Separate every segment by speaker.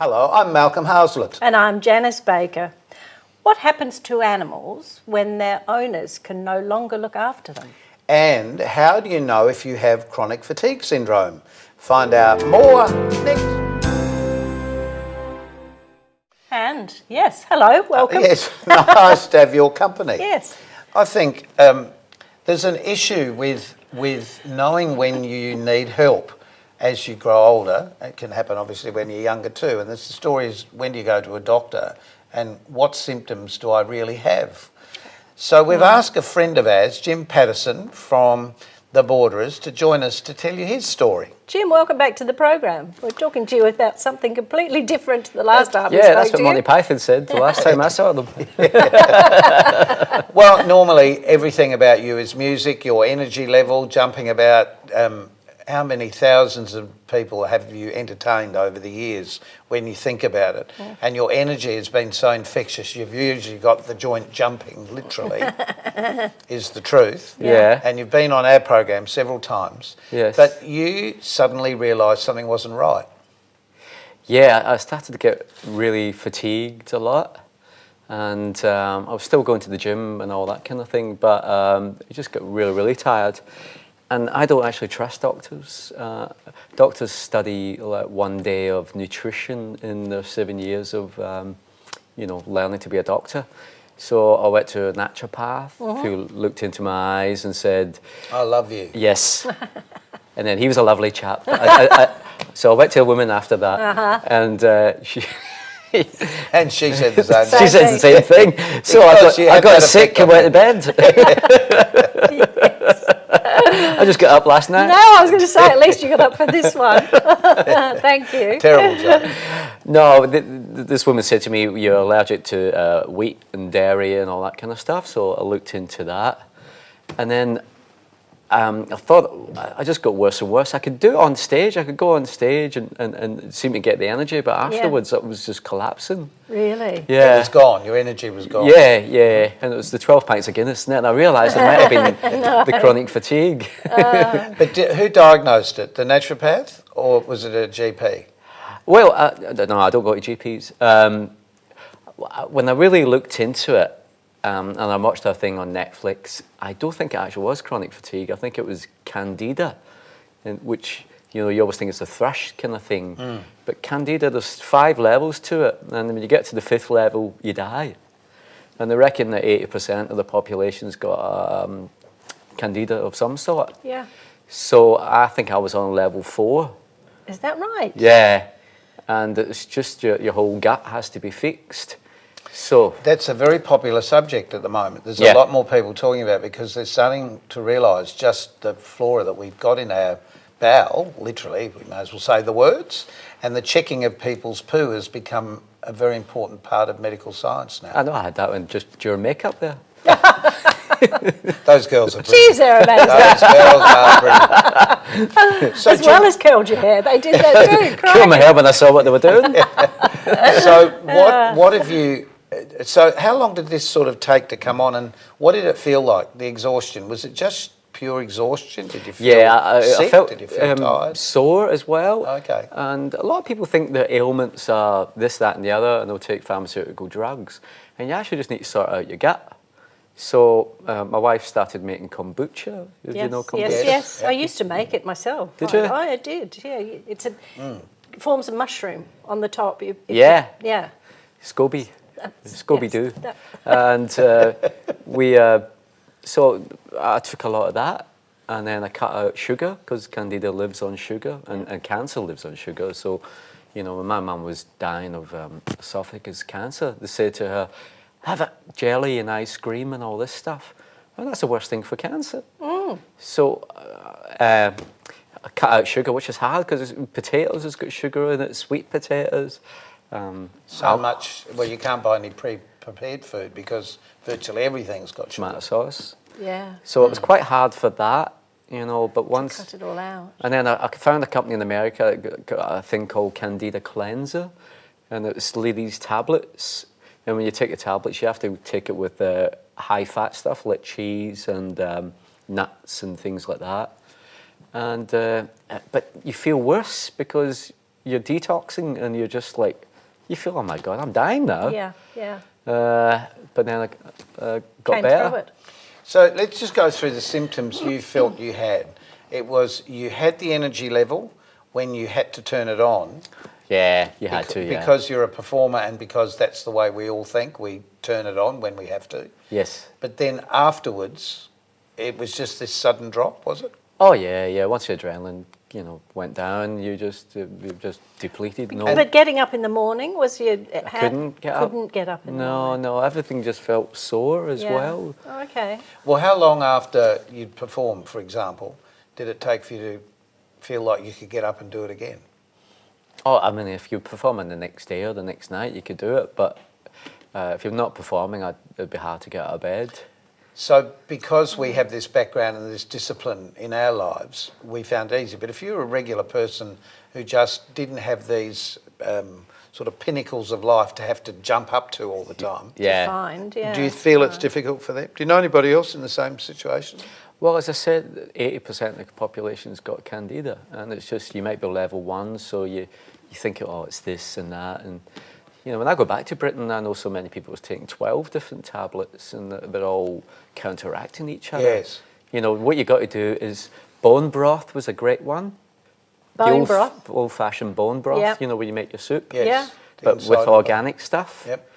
Speaker 1: Hello, I'm Malcolm Houslett.
Speaker 2: And I'm Janice Baker. What happens to animals when their owners can no longer look after them?
Speaker 1: And how do you know if you have chronic fatigue syndrome? Find out more next.
Speaker 2: And yes, hello, welcome.
Speaker 1: Yes, nice to have your company.
Speaker 2: Yes.
Speaker 1: I think there's an issue with knowing when you need help as you grow older. It can happen obviously when you're younger too. And the story is, when do you go to a doctor and what symptoms do I really have? So we've asked a friend of ours, Jim Paterson from The Borderers, to join us to tell you his story.
Speaker 2: Jim, welcome back to the program. We're talking to you about something completely different to the last time we spoke
Speaker 3: Yeah, that's what
Speaker 2: to
Speaker 3: Monty
Speaker 2: you.
Speaker 3: Python said the last time I saw them.
Speaker 1: Well, normally everything about you is music, your energy level, jumping about. How many thousands of people have you entertained over the years when you think about it? Yeah. And your energy has been so infectious, you've usually got the joint jumping, literally, is the truth.
Speaker 3: Yeah.
Speaker 1: And you've been on our program several times.
Speaker 3: Yes.
Speaker 1: But you suddenly realised something wasn't right.
Speaker 3: Yeah, I started to get really fatigued a lot. And I was still going to the gym and all that kind of thing, but I just got really, really tired. And I don't actually trust doctors. Doctors study like 1 day of nutrition in their 7 years of, learning to be a doctor. So I went to a naturopath who looked into my eyes and said,
Speaker 1: I love you.
Speaker 3: Yes. And then he was a lovely chap. So I went to a woman after that, and she...
Speaker 1: And she said the same thing.
Speaker 3: She said the same thing. So I got sick and went to bed.
Speaker 2: Yes.
Speaker 3: I just got up last night.
Speaker 2: No, I was going to say, at least you got up for this one. Thank you.
Speaker 1: Terrible joke.
Speaker 3: No, this woman said to me, you're allergic to wheat and dairy and all that kind of stuff. So I looked into that. And then I thought I just got worse and worse. I could do it on stage. I could go on stage and seem to get the energy. But afterwards, it was just collapsing.
Speaker 2: Really?
Speaker 3: Yeah.
Speaker 1: It was gone. Your energy was gone.
Speaker 3: Yeah. And it was the 12 pints of Guinness. And then I realised it might have been the chronic fatigue.
Speaker 1: But who diagnosed it? The naturopath or was it a GP?
Speaker 3: Well, no, I don't go to GPs. When I really looked into it, and I watched a thing on Netflix, I don't think it actually was chronic fatigue. I think it was candida, which, you always think it's a thrush kind of thing. But candida, there's 5 levels to it. And when you get to the 5th level, you die. And they reckon that 80% of the population's got candida of some sort.
Speaker 2: Yeah.
Speaker 3: So I think I was on level 4.
Speaker 2: Is that right?
Speaker 3: Yeah. And it's just your whole gut has to be fixed. So
Speaker 1: that's a very popular subject at the moment. There's a lot more people talking about it because they're starting to realise just the flora that we've got in our bowel, literally, we may as well say the words, and the checking of people's poo has become a very important part of medical science now.
Speaker 3: I know I had that one just during makeup there.
Speaker 1: Those girls are brilliant.
Speaker 2: Geez, they're amazing.
Speaker 1: Those girls are brilliant. So
Speaker 2: as well as curled your hair, they did that too.
Speaker 3: Curled my hair when I saw what they were doing.
Speaker 1: So what have you... So how long did this sort of take to come on, and what did it feel like, the exhaustion? Was it just pure exhaustion? Did you feel sick?
Speaker 3: I felt
Speaker 1: did you feel tired?
Speaker 3: sore as well.
Speaker 1: Okay.
Speaker 3: And a lot of people think that ailments are this, that and the other, and they'll take pharmaceutical drugs. And you actually just need to sort out your gut. So my wife started making kombucha. Did you know kombucha?
Speaker 2: Yes. I used to make it myself.
Speaker 3: Did you?
Speaker 2: I did, yeah. It forms a mushroom on the top.
Speaker 3: Yeah.
Speaker 2: Scoby.
Speaker 3: Scooby-Doo. And so I took a lot of that, and then I cut out sugar, because candida lives on sugar, and cancer lives on sugar. So, when my mum was dying of esophagus cancer, they said to her, have a jelly and ice cream and all this stuff. And that's the worst thing for cancer. So I cut out sugar, which is hard, because potatoes has got sugar in it, sweet potatoes.
Speaker 1: So much, well, you can't buy any pre-prepared food because virtually everything's got sugar.
Speaker 3: Tomato sauce.
Speaker 2: Yeah.
Speaker 3: So it was quite hard for that, but once...
Speaker 2: Cut it all out.
Speaker 3: And then I found a company in America that got a thing called Candida Cleanser, and it's these tablets. And when you take the tablets, you have to take it with high-fat stuff like cheese and nuts and things like that. And but you feel worse because you're detoxing and you're just like you feel, oh my God, I'm dying now.
Speaker 2: Yeah, yeah.
Speaker 3: But then I got
Speaker 2: Came
Speaker 3: better.
Speaker 2: through it.
Speaker 1: So let's just go through the symptoms you felt you had. It was you had the energy level when you had to turn it on.
Speaker 3: Yeah, you had to, yeah.
Speaker 1: Because you're a performer and because that's the way we all think, we turn it on when we have to.
Speaker 3: Yes.
Speaker 1: But then afterwards, it was just this sudden drop, was it?
Speaker 3: Oh yeah, yeah. Once the adrenaline, went down, you're just depleted. No,
Speaker 2: But getting up in the morning, was you
Speaker 3: couldn't get up.
Speaker 2: Couldn't get up in the morning.
Speaker 3: No, everything just felt sore as
Speaker 2: Yeah.
Speaker 3: well.
Speaker 2: Oh, okay.
Speaker 1: Well, how long after you'd performed, for example, did it take for you to feel like you could get up and do it again?
Speaker 3: Oh, I mean, if you're performing the next day or the next night, you could do it. But if you're not performing, it'd be hard to get out of bed.
Speaker 1: So because we have this background and this discipline in our lives, we found it easy. But if you're a regular person who just didn't have these sort of pinnacles of life to have to jump up to all the time,
Speaker 3: Yeah.
Speaker 2: Find, yeah.
Speaker 1: do you feel it's difficult for them? Do you know anybody else in the same situation?
Speaker 3: Well, as I said, 80% of the population's got candida, and it's just you might be level 1, so you think, oh, it's this and that, and when I go back to Britain, I know so many people was taking 12 different tablets, and they're all counteracting each other.
Speaker 1: Yes.
Speaker 3: What you got to do is bone broth was a great one.
Speaker 2: Bone broth?
Speaker 3: Old-fashioned bone broth.
Speaker 2: Yep.
Speaker 3: Where you make your soup.
Speaker 1: Yes.
Speaker 2: Yeah.
Speaker 1: The
Speaker 3: But
Speaker 1: inside
Speaker 3: with
Speaker 1: of it.
Speaker 3: organic stuff.
Speaker 1: Yep.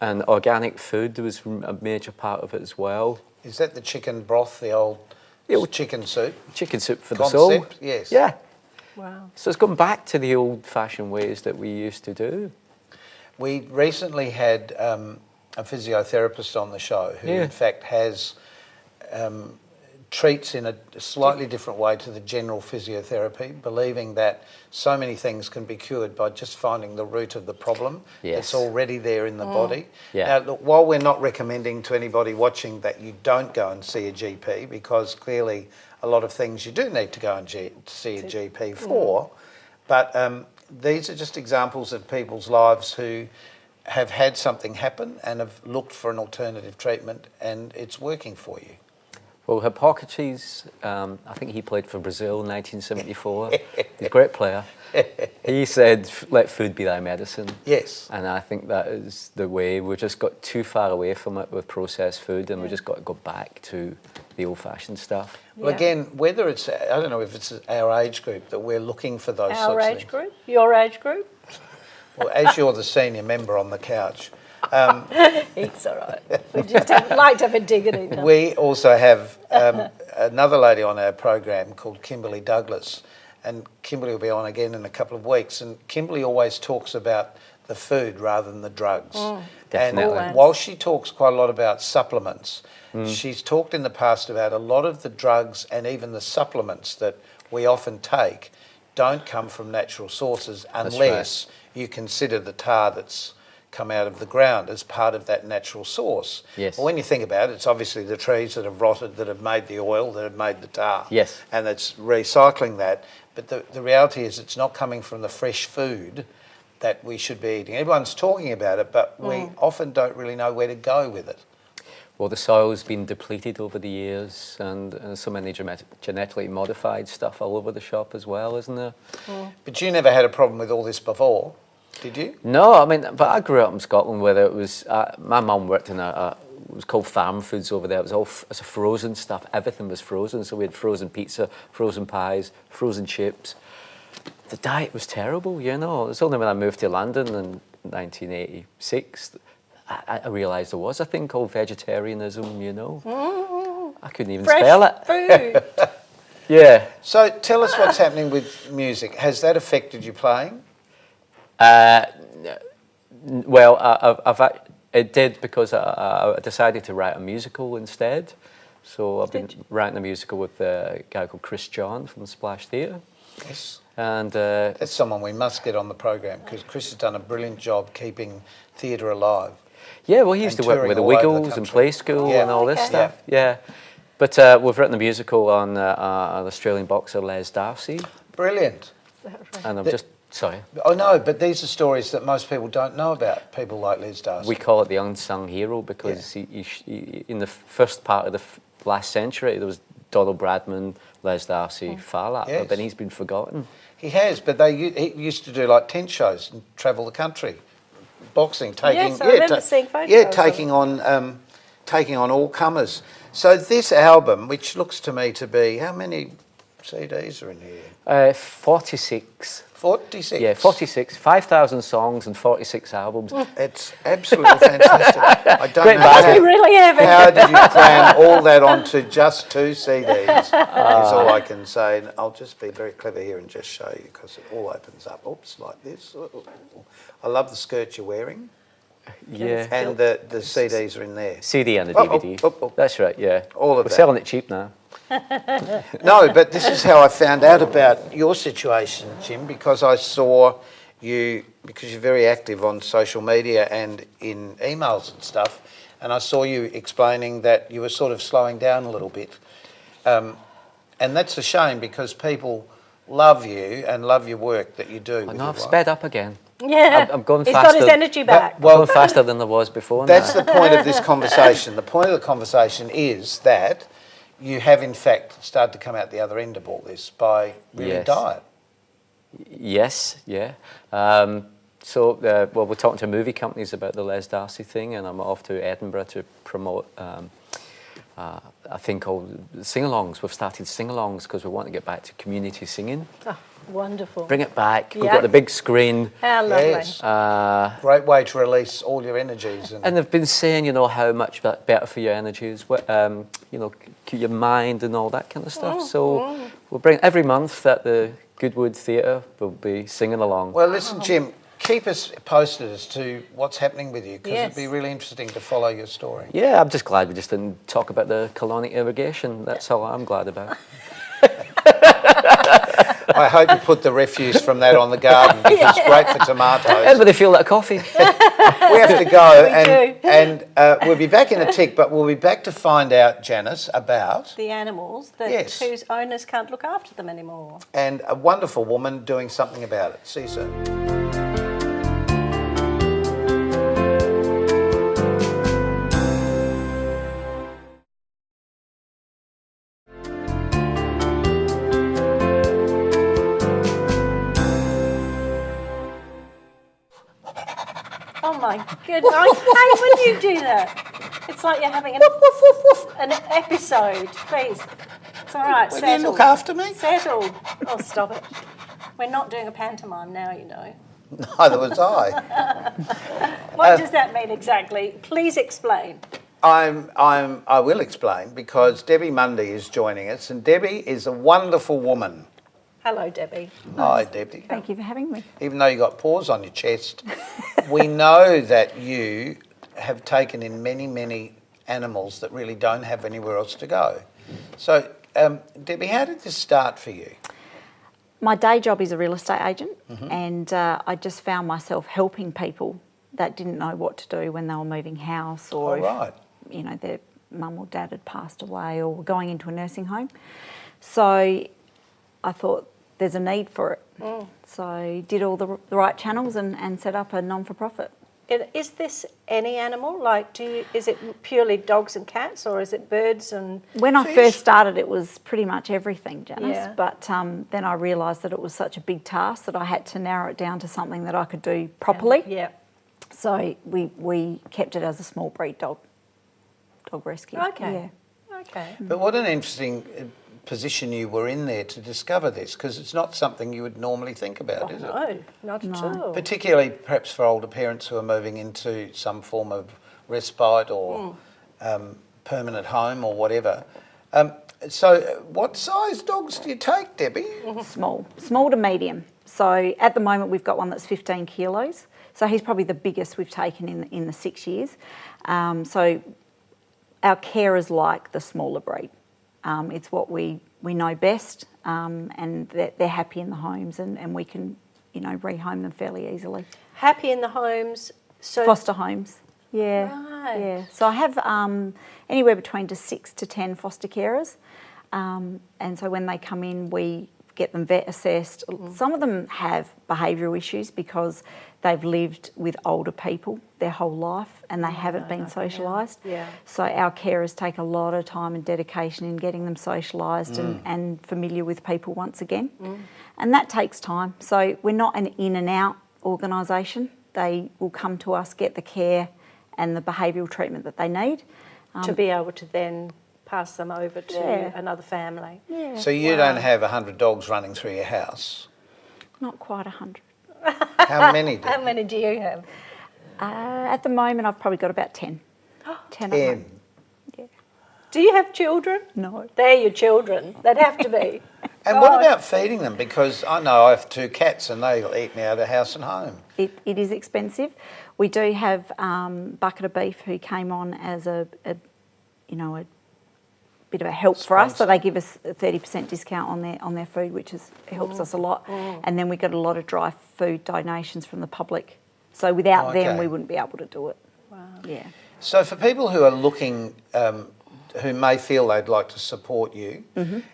Speaker 3: And organic food was a major part of it as well.
Speaker 1: Is that the chicken broth, the old
Speaker 3: Yeah.
Speaker 1: chicken soup?
Speaker 3: Chicken soup for the soul.
Speaker 1: Concept, yes.
Speaker 3: Yeah.
Speaker 2: Wow.
Speaker 3: So it's gone back to the old-fashioned ways that we used to do.
Speaker 1: We recently had a physiotherapist on the show who,
Speaker 3: Yeah.
Speaker 1: in fact, has treats in a slightly different way to the general physiotherapy, believing that so many things can be cured by just finding the root of the problem that's
Speaker 3: Yes.
Speaker 1: already there in the body.
Speaker 3: Yeah.
Speaker 1: Now, look, while we're not recommending to anybody watching that you don't go and see a GP, because clearly a lot of things you do need to go and see a GP for, but these are just examples of people's lives who have had something happen and have looked for an alternative treatment and it's working for you.
Speaker 3: Well, Hippocrates, I think he played for Brazil in 1974. He's a great player. He said, let food be thy medicine.
Speaker 1: Yes.
Speaker 3: And I think that is the way. We've just got too far away from it with processed food, and we've just got to go back to the old-fashioned stuff.
Speaker 1: Well,
Speaker 2: Yeah.
Speaker 1: again, whether it's, I don't know if it's our age group that we're looking for those
Speaker 2: Our
Speaker 1: sorts of
Speaker 2: age
Speaker 1: things.
Speaker 2: group? Your age group?
Speaker 1: Well, as you're the senior member on the couch,
Speaker 2: It's all right. We just like to have a dig at it.
Speaker 1: we also have another lady on our program called Kimberly Douglas, and Kimberly will be on again in a couple of weeks. And Kimberly always talks about the food rather than the drugs.
Speaker 3: Definitely.
Speaker 1: And while she talks quite a lot about supplements, she's talked in the past about a lot of the drugs and even the supplements that we often take don't come from natural sources unless you consider the tar that's come out of the ground as part of that natural source.
Speaker 3: Yes.
Speaker 1: Well, when you think about it, it's obviously the trees that have rotted that have made the oil, that have made the tar.
Speaker 3: Yes.
Speaker 1: And it's recycling that. But the reality is it's not coming from the fresh food that we should be eating. Everyone's talking about it, but we often don't really know where to go with it.
Speaker 3: Well, the soil's been depleted over the years, and so many genetically modified stuff all over the shop as well, isn't there?
Speaker 1: But you never had a problem with all this before, did you?
Speaker 3: No, I mean, but I grew up in Scotland where it was, my mum worked in it was called Farm Foods over there. It was all it's a frozen stuff. Everything was frozen. So we had frozen pizza, frozen pies, frozen chips. The diet was terrible, It's only when I moved to London in 1986 I realised there was a thing called vegetarianism, I couldn't even spell it.
Speaker 2: Fresh food.
Speaker 3: Yeah.
Speaker 1: So tell us what's happening with music. Has that affected you playing?
Speaker 3: Well, it did because I decided to write a musical instead. So I've been writing a musical with a guy called Chris John from Splash Theatre.
Speaker 1: Yes.
Speaker 3: And
Speaker 1: That's someone we must get on the program because Chris has done a brilliant job keeping theatre alive.
Speaker 3: yeah, well, he used
Speaker 1: And
Speaker 3: to work
Speaker 1: touring
Speaker 3: with the
Speaker 1: all over the
Speaker 3: Wiggles and
Speaker 1: country.
Speaker 3: Play School
Speaker 1: Yeah.
Speaker 3: and all this
Speaker 2: Okay.
Speaker 3: stuff. Yeah. But we've written a musical on an Australian boxer, Les Darcy.
Speaker 1: Brilliant.
Speaker 3: And I'm sorry.
Speaker 1: Oh no, but these are stories that most people don't know about, people like Les Darcy.
Speaker 3: We call it the unsung hero because he in the first part of the last century, there was Donald Bradman, Les Darcy, Farlap,
Speaker 1: Yes.
Speaker 3: but then he's been forgotten.
Speaker 1: He has, but he used to do like tent shows and travel the country boxing, taking
Speaker 2: Yes, I remember seeing photos
Speaker 1: yeah,
Speaker 2: of
Speaker 1: taking on all comers. So this album, which looks to me to be, how many CDs are in here?
Speaker 3: 46.
Speaker 1: 46.
Speaker 3: Yeah, 46. 5,000 songs and 46 albums.
Speaker 1: It's absolutely fantastic. I don't
Speaker 3: Great
Speaker 1: know
Speaker 3: bargain.
Speaker 2: Really heavy.
Speaker 1: how did you cram all that onto just 2 CDs, is all I can say. And I'll just be very clever here and just show you, because it all opens up. Oops, like this. I love the skirt you're wearing.
Speaker 3: Yeah.
Speaker 1: And the CDs are in there.
Speaker 3: CD and the
Speaker 1: Oh,
Speaker 3: DVD.
Speaker 1: oh.
Speaker 3: That's right, yeah.
Speaker 1: All of
Speaker 3: We're
Speaker 1: that.
Speaker 3: selling it cheap now.
Speaker 1: No, but this is how I found out about your situation, Jim, because I saw you, because you're very active on social media and in emails and stuff, and I saw you explaining that you were sort of slowing down a little bit. And that's a shame, because people love you and love your work that you do.
Speaker 3: I know, I've sped up again.
Speaker 2: Yeah.
Speaker 3: I'm going
Speaker 2: He's
Speaker 3: faster.
Speaker 2: got his energy back.
Speaker 3: I'm going faster than I was before
Speaker 1: That's
Speaker 3: now.
Speaker 1: the point of this conversation. The point of the conversation is that you have, in fact, started to come out the other end of all this by really
Speaker 3: Yes.
Speaker 1: diet.
Speaker 3: Yes, yeah. We're talking to movie companies about the Les Darcy thing, and I'm off to Edinburgh to promote a thing called sing-alongs. We've started sing-alongs because we want to get back to community singing.
Speaker 2: Oh, wonderful.
Speaker 3: Bring it back. We've
Speaker 2: Yeah.
Speaker 3: got the big screen.
Speaker 2: How lovely.
Speaker 1: Yes. Great way to release all your energies.
Speaker 3: And they've been saying, how much better for your energies, your mind and all that kind of stuff. So we'll bring every month at the Goodwood Theatre, we'll be singing along.
Speaker 1: Well, listen, Jim, keep us posted as to what's happening with you, because
Speaker 2: Yes.
Speaker 1: it'd be really interesting to follow your story.
Speaker 3: Yeah, I'm just glad we just didn't talk about the colonic irrigation. That's all I'm glad about.
Speaker 1: I hope you put the refuse from that on the garden, because it's great for tomatoes.
Speaker 3: Everybody feel that coffee?
Speaker 1: We have to go,
Speaker 2: do.
Speaker 1: and we'll be back in a tick, but we'll be back to find out, Janice, about
Speaker 2: The animals that
Speaker 1: Yes.
Speaker 2: whose owners can't look after them anymore.
Speaker 1: and a wonderful woman doing something about it. See you soon.
Speaker 2: Oh my goodness, I hate when you do that. It's like you're having an episode. Please. It's all right,
Speaker 1: Will you
Speaker 2: settle.
Speaker 1: look after me?
Speaker 2: Settle. Oh, stop it. We're not doing a pantomime now, you know.
Speaker 1: Neither was I.
Speaker 2: What does that mean exactly? Please explain.
Speaker 1: I will explain, because Debbie Mundy is joining us, and Debbie is a wonderful woman.
Speaker 2: Hello, Debbie.
Speaker 1: Hi, Debbie.
Speaker 4: Thank you for having me.
Speaker 1: Even though you got paws on your chest, we know that you have taken in many, many animals that really don't have anywhere else to go. So, Debbie, how did this start for you?
Speaker 4: My day job is a real estate agent, and I just found myself helping people that didn't know what to do when they were moving house, or
Speaker 1: Oh, right.
Speaker 4: if, their mum or dad had passed away, or were going into a nursing home. So I thought there's a need for it. So I did all the right channels and set up a non-for-profit.
Speaker 2: Is this any animal? Is it purely dogs and cats, or is it birds and
Speaker 4: When I
Speaker 2: fish?
Speaker 4: first started, it was pretty much everything, Janice.
Speaker 2: Yeah.
Speaker 4: But then I realised that it was such a big task that I had to narrow it down to something that I could do properly.
Speaker 2: Yeah.
Speaker 4: So we kept it as a small breed dog rescue.
Speaker 2: Okay.
Speaker 4: Yeah.
Speaker 2: Okay.
Speaker 1: But what an interesting position you were in there to discover this, because it's not something you would normally think about, is it?
Speaker 2: No, not at all.
Speaker 1: Particularly perhaps for older parents who are moving into some form of respite or permanent home or whatever. So what size dogs do you take, Debbie?
Speaker 4: Small to medium. So at the moment we've got one that's 15 kilos. So he's probably the biggest we've taken in the 6 years. So our carers like the smaller breed. It's what we know best, and they're happy in the homes, and we can, rehome them fairly easily.
Speaker 2: Happy in the homes. So
Speaker 4: Foster homes, yeah.
Speaker 2: Right.
Speaker 4: Yeah. So I have anywhere between 6 to 10 foster carers, and so when they come in, we get them vet assessed. Some of them have behavioural issues because they've lived with older people their whole life and they haven't been socialised.
Speaker 2: Yeah.
Speaker 4: So our carers take a lot of time and dedication in getting them socialised and familiar with people once again. And that takes time. So we're not an in and out organisation. they will come to us, get the care and the behavioural treatment that they need.
Speaker 2: To be able to then pass them over to
Speaker 4: Yeah.
Speaker 2: another family.
Speaker 4: Yeah.
Speaker 1: So you don't have 100 dogs running through your house.
Speaker 4: Not quite 100.
Speaker 1: How many do?
Speaker 2: How many do you have?
Speaker 4: At the moment, I've probably got about 10. 10 at home.
Speaker 1: 10.
Speaker 2: Do you have children?
Speaker 4: No.
Speaker 2: They're your children. They'd have to be.
Speaker 1: And what about feeding them? Because I know I have 2 cats and they'll eat me out of house and home.
Speaker 4: It is expensive. We do have Bucket of Beef who came on as a bit of a help for us. So they give us a 30% discount on their food, which helps us a lot. And then we get a lot of dry food donations from the public. So without them, we wouldn't be able to do it.
Speaker 2: Wow.
Speaker 4: Yeah.
Speaker 1: So for people who are looking, who may feel they'd like to support you,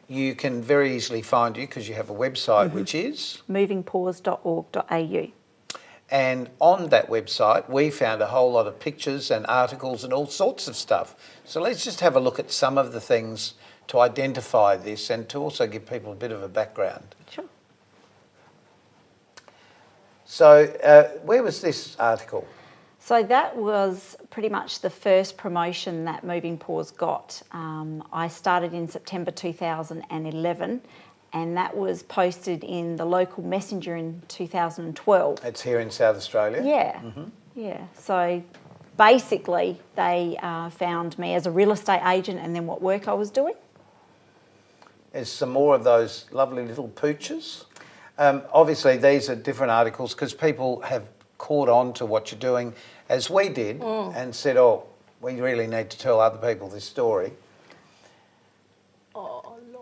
Speaker 1: you can very easily find you because you have a website which is?
Speaker 4: movingpaws.org.au.
Speaker 1: And on that website, we found a whole lot of pictures and articles and all sorts of stuff. So let's just have a look at some of the things to identify this and to also give people a bit of a background.
Speaker 4: Sure.
Speaker 1: So where was this article?
Speaker 4: So that was pretty much the first promotion that Moving Paws got. I started in September 2011 and that was posted in the local Messenger in 2012.
Speaker 1: It's here in South Australia?
Speaker 4: Yeah, yeah. So basically they found me as a real estate agent and then what work I was doing.
Speaker 1: There's some more of those lovely little pooches. Obviously these are different articles because people have caught on to what you're doing as we did and said, oh, we really need to tell other people this story.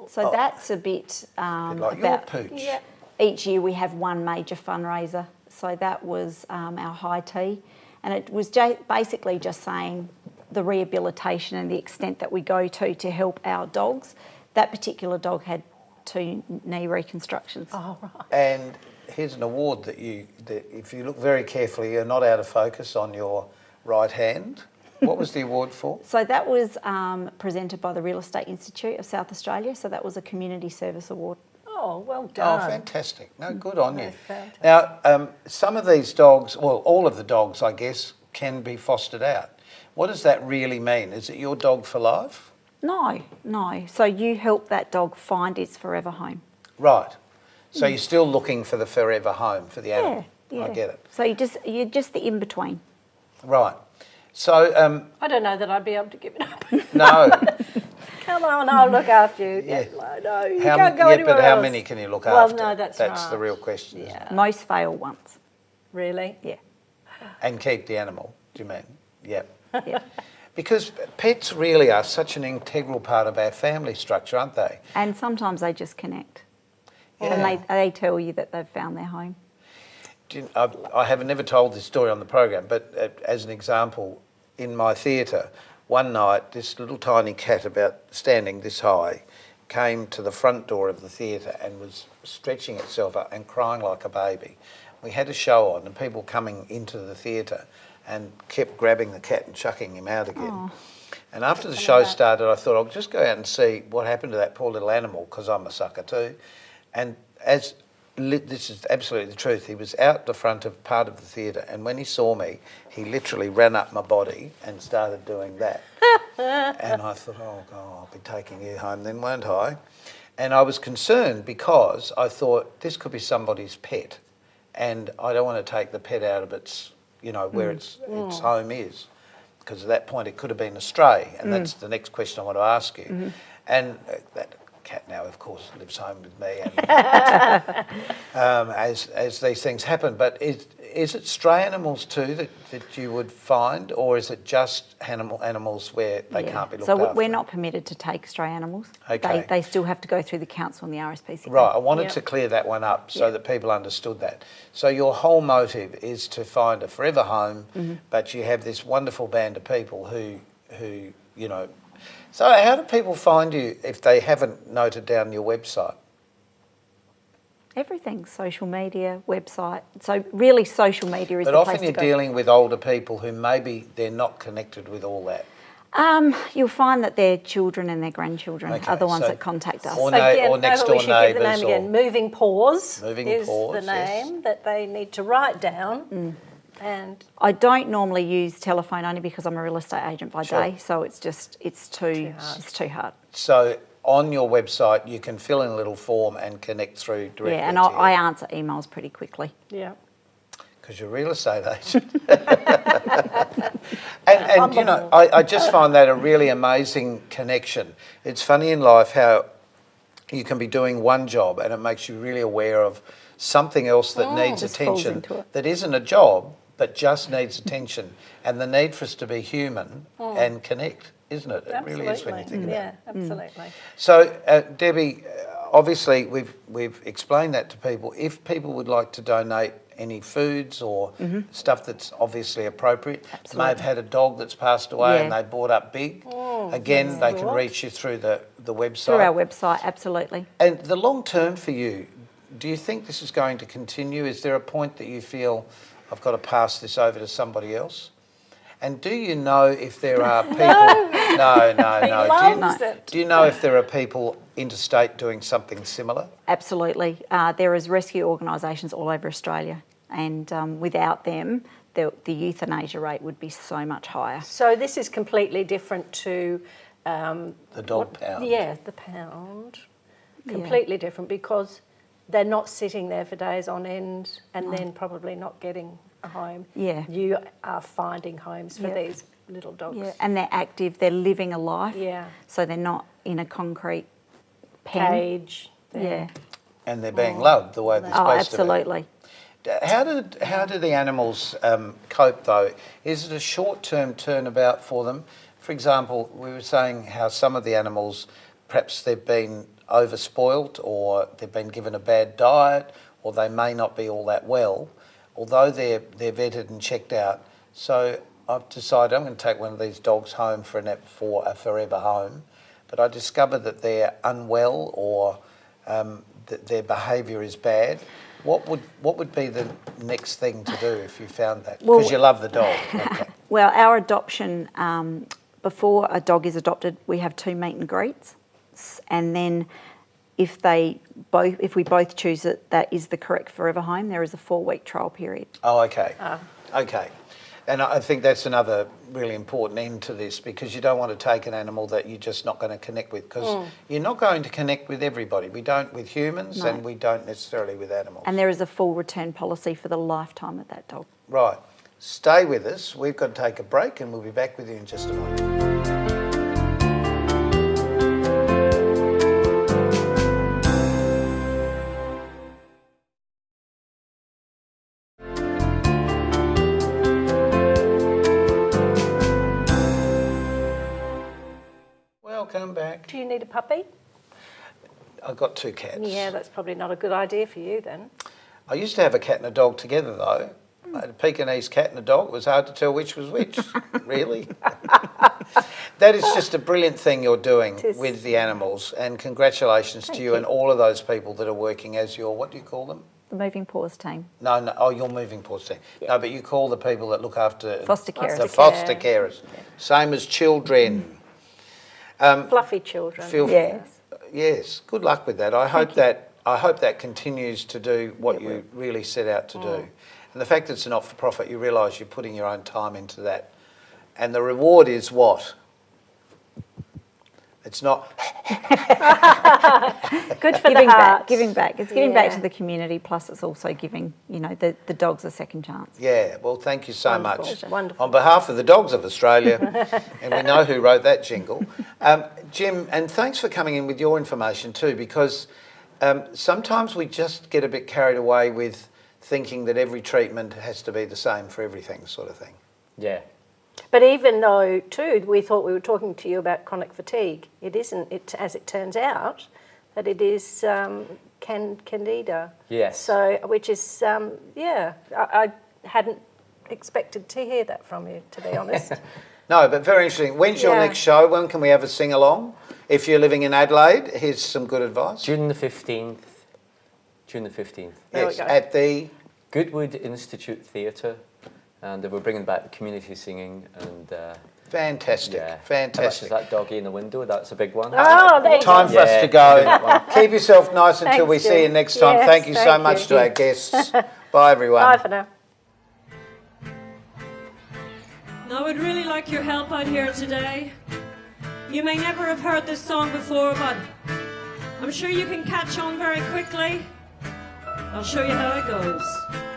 Speaker 4: So that's a bit
Speaker 1: Like
Speaker 4: about
Speaker 1: your pooch.
Speaker 2: Yeah.
Speaker 4: each year we have one major fundraiser. So that was our high tea. And it was basically just saying the rehabilitation and the extent that we go to help our dogs. That particular dog had 2 knee reconstructions.
Speaker 2: Oh, right.
Speaker 1: And here's an award that if you look very carefully, you're not out of focus on your right hand. What was the award for?
Speaker 4: So that was presented by the Real Estate Institute of South Australia. So that was a community service award.
Speaker 2: Oh, well done.
Speaker 1: Oh, fantastic. No, good on you.
Speaker 2: Fantastic.
Speaker 1: Now, some of these dogs, well, all of the dogs, I guess, can be fostered out. What does that really mean? Is it your dog for life?
Speaker 4: No. So you help that dog find its forever home.
Speaker 1: Right. So you're still looking for the forever home for the animal.
Speaker 4: Yeah.
Speaker 1: I get it.
Speaker 4: So you're just the in-between.
Speaker 1: Right. So,
Speaker 2: I don't know that I'd be able to give it up.
Speaker 1: no.
Speaker 2: Come on, I'll look after you.
Speaker 1: Yeah.
Speaker 2: No, you can't go anywhere
Speaker 1: but how
Speaker 2: else.
Speaker 1: many can you look
Speaker 2: Well,
Speaker 1: after?
Speaker 2: no, that's
Speaker 1: That's the
Speaker 2: right.
Speaker 1: real question. Isn't it?
Speaker 2: Yeah.
Speaker 4: Most fail once.
Speaker 2: Really?
Speaker 4: Yeah.
Speaker 1: And keep the animal, do you mean? Yep.
Speaker 4: Yeah.
Speaker 1: Because pets really are such an integral part of our family structure, aren't they?
Speaker 4: And sometimes they just connect.
Speaker 1: Yeah.
Speaker 4: And they tell you that they've found their home.
Speaker 1: I have never told this story on the program, but as an example, in my theatre, one night this little tiny cat about standing this high came to the front door of the theatre and was stretching itself up and crying like a baby. We had a show on and people coming into the theatre and kept grabbing the cat and chucking him out again.
Speaker 4: Oh.
Speaker 1: And after the show started, I thought I'll just go out and see what happened to that poor little animal because I'm a sucker too. And this is absolutely the truth. He was out the front of part of the theatre and when he saw me, he literally ran up my body and started doing that. And I thought, oh, God, I'll be taking you home then, won't I? And I was concerned because I thought this could be somebody's pet and I don't want to take the pet out of its, where its home is. Because at that point it could have been a stray and that's the next question I want to ask you. And that cat now, of course, lives home with me and as these things happen. But is it stray animals too that you would find or is it just animals where they can't be looked after?
Speaker 4: So we're not permitted to take stray animals.
Speaker 1: Okay.
Speaker 4: They still have to go through the council and the RSPCA.
Speaker 1: Right, I wanted to clear that one up so that people understood that. So your whole motive is to find a forever home, but you have this wonderful band of people who. So how do people find you if they haven't noted down your website?
Speaker 4: Everything, social media, website. So really social media is
Speaker 1: But
Speaker 4: the place
Speaker 1: often
Speaker 4: to
Speaker 1: you're
Speaker 4: go.
Speaker 1: dealing with older people who maybe they're not connected with all that.
Speaker 4: You'll find that their children and their grandchildren
Speaker 1: Okay,
Speaker 4: are the ones
Speaker 1: so-
Speaker 4: that contact us.
Speaker 1: Or
Speaker 2: Again,
Speaker 1: next
Speaker 2: but
Speaker 1: door
Speaker 2: we should give the
Speaker 1: neighbours
Speaker 2: name again.
Speaker 1: or-
Speaker 2: Moving Paws
Speaker 1: Moving
Speaker 2: is
Speaker 1: Paws,
Speaker 2: the
Speaker 1: yes.
Speaker 2: name that they need to write down. And
Speaker 4: I don't normally use telephone only because I'm a real estate agent by
Speaker 1: Sure.
Speaker 4: day, so it's too hard.
Speaker 1: So on your website, you can fill in a little form and connect through directly.
Speaker 4: Yeah, and
Speaker 1: to
Speaker 4: I
Speaker 1: you.
Speaker 4: answer emails pretty quickly.
Speaker 2: yeah.
Speaker 1: Because you're a real estate agent. and you know, I just find that a really amazing connection. It's funny in life how you can be doing one job and it makes you really aware of something else that needs
Speaker 4: Just falls
Speaker 1: attention
Speaker 4: into it.
Speaker 1: that isn't a job but just needs attention, and the need for us to be human and connect, isn't it? It really is when you think about it.
Speaker 2: Yeah, absolutely.
Speaker 1: So, Debbie, obviously we've explained that to people. If people would like to donate any foods or stuff that's obviously appropriate, may have had a dog that's passed away and
Speaker 4: Yeah.
Speaker 1: they brought up big, again, they can reach you through the website.
Speaker 4: Through our website, absolutely.
Speaker 1: And the long term for you, do you think this is going to continue? Is there a point that you feel, I've got to pass this over to somebody else? And do you know if there are people... No.
Speaker 2: loves it.
Speaker 1: Do you know if there are people interstate doing something similar?
Speaker 4: Absolutely. There is rescue organisations all over Australia, and without them, the euthanasia rate would be so much higher.
Speaker 2: So this is completely different to...
Speaker 1: The dog pound.
Speaker 2: Yeah, the pound. Completely different, because they're not sitting there for days on end and then probably not getting a home.
Speaker 4: Yeah.
Speaker 2: You are finding homes for
Speaker 4: Yep.
Speaker 2: these little dogs.
Speaker 4: Yeah, and they're active, they're living a life.
Speaker 2: Yeah.
Speaker 4: So they're not in a concrete pen.
Speaker 2: Cage.
Speaker 4: Yeah.
Speaker 1: And they're being loved the way they're
Speaker 4: Oh,
Speaker 1: supposed
Speaker 4: absolutely.
Speaker 1: to be. How do the animals cope though? Is it a short-term turnabout for them? For example, we were saying how some of the animals, perhaps they've been overspoilt or they've been given a bad diet or they may not be all that well, although they're vetted and checked out. So I've decided I'm going to take one of these dogs home for a forever home, but I discover that they're unwell or that their behaviour is bad. What would be the next thing to do if you found that? Because you love the dog. Okay.
Speaker 4: Well, our adoption, before a dog is adopted, we have 2 meet and greets, and then if we both choose that is the correct forever home, there is a 4-week trial period.
Speaker 1: Oh, okay. Okay. And I think that's another really important end to this, because you don't want to take an animal that you're just not going to connect with, because you're not going to connect with everybody. We don't with humans and we don't necessarily with animals.
Speaker 4: And there is a full return policy for the lifetime of that dog.
Speaker 1: Right. Stay with us. We've got to take a break and we'll be back with you in just a moment. Welcome back.
Speaker 2: Do you need a puppy?
Speaker 1: I've got 2 cats.
Speaker 2: Yeah, that's probably not a good idea for you then.
Speaker 1: I used to have a cat and a dog together though. I had a Pekingese cat and a dog. It was hard to tell which was which, really. That is just a brilliant thing you're doing with the animals, and congratulations to you and all of those people that are working as your, what do you call them?
Speaker 4: The Moving Paws team.
Speaker 1: No, oh, your moving paws team.
Speaker 2: Yeah.
Speaker 1: No, but you call the people that look after...
Speaker 4: Foster carers.
Speaker 1: The foster carers. Same as children.
Speaker 2: Fluffy children.
Speaker 1: Yes, good luck with that. I hope that continues to do what you really set out to do. And the fact that it's a not-for-profit, you realise you're putting your own time into that. And the reward is what? It's not...
Speaker 2: Good for
Speaker 4: Giving
Speaker 2: the heart.
Speaker 4: giving back. It's giving back
Speaker 2: Yeah.
Speaker 4: to the community, plus it's also giving, the dogs a second chance.
Speaker 1: Yeah, well, thank you so
Speaker 2: Wonderful,
Speaker 1: much.
Speaker 2: wonderful.
Speaker 1: On behalf of the dogs of Australia, and we know who wrote that jingle. Jim, and thanks for coming in with your information too, because sometimes we just get a bit carried away with thinking that every treatment has to be the same for everything, sort of thing.
Speaker 3: Yeah.
Speaker 2: But even though, too, we thought we were talking to you about chronic fatigue, it isn't, as it turns out, that it is candida.
Speaker 3: Yes.
Speaker 2: So, which is, I hadn't expected to hear that from you, to be honest.
Speaker 1: No, but very interesting. When's your next show? When can we have a sing-along? If you're living in Adelaide, here's some good advice.
Speaker 3: June the 15th. June the 15th.
Speaker 2: There we
Speaker 1: Yes,
Speaker 2: go.
Speaker 1: at the...
Speaker 3: Goodwood Institute Theatre. And we're bringing back community singing and...
Speaker 1: Fantastic,
Speaker 3: yeah.
Speaker 1: fantastic.
Speaker 3: How much is that doggy in the window? That's a big one.
Speaker 2: Oh, there you
Speaker 1: Time
Speaker 2: go.
Speaker 1: for us to go. Keep yourself nice until
Speaker 2: Thanks,
Speaker 1: we see
Speaker 2: Jim.
Speaker 1: you next time.
Speaker 2: Yes,
Speaker 1: thank you so
Speaker 2: thank
Speaker 1: much
Speaker 2: you.
Speaker 1: to our guests. Bye, everyone.
Speaker 2: Bye for now.
Speaker 5: Now, I would really like your help out here today. You may never have heard this song before, but I'm sure you can catch on very quickly. I'll show you how it goes.